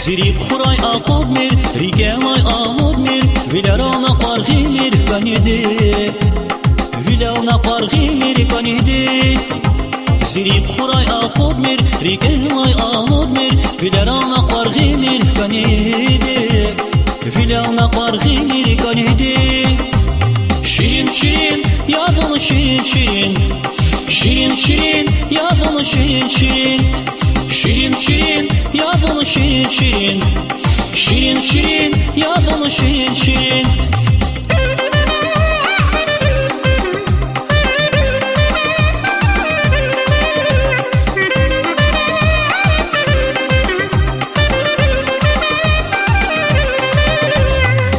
زريب خراي أقود مير ريقاماي أمود مير فيلارانا قارغي مير كانيدي فيلارانا قارغي مير كانيدي زريب خراي أقود مير ريقاماي أمود مير فيلارانا قارغي مير كانيدي فيلارانا قارغي مير كانيدي شيرين شيرين ياضن شيرين شيرين شيرين شيرين ياضن شيرين شيرين شيرين شيرين ياضن شيرين شيرين شيرين شيرين ياضن شيرين شيرين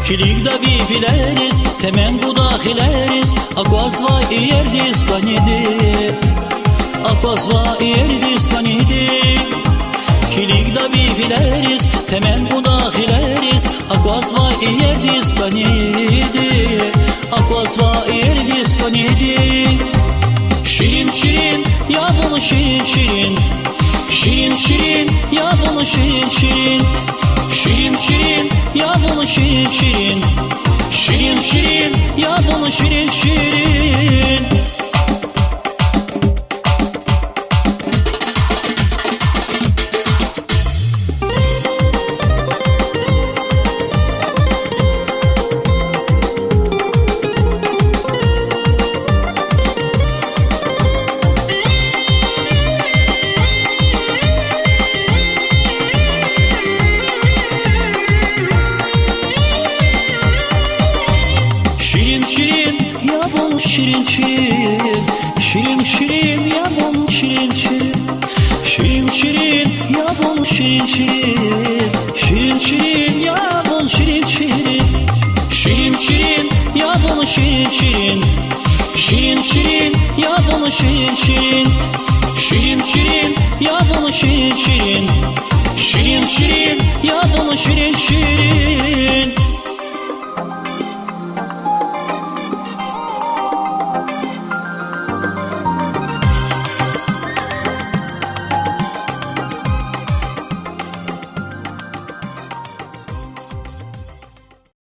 Kilik da vivileriz, temen bu dahileriz. Akvaz va iyerdiz kanidi, akvaz va iyerdiz kanidi. Kilik da vivileriz, temen bu dahileriz. Akvaz va iyerdiz kanidi, akvaz va iyerdiz kanidi. Şirin şirin, yavun şirin şirin. Şirin şirin, yavun şirin şirin. Şirin şirin, yavun şirin şirin. Şirin şirin, yavun şirin şirin. Şirin şirin, şirin şirin, yavrum şirin şirin. Şirin şirin, yavrum şirin şirin. Şirin şirin, yavrum şirin şirin. Şirin şirin, yavrum şirin şirin. Şirin şirin, yavrum şirin şirin. Şirin şirin, yavrum şirin şirin. Şirin şirin, yavrum şirin şirin.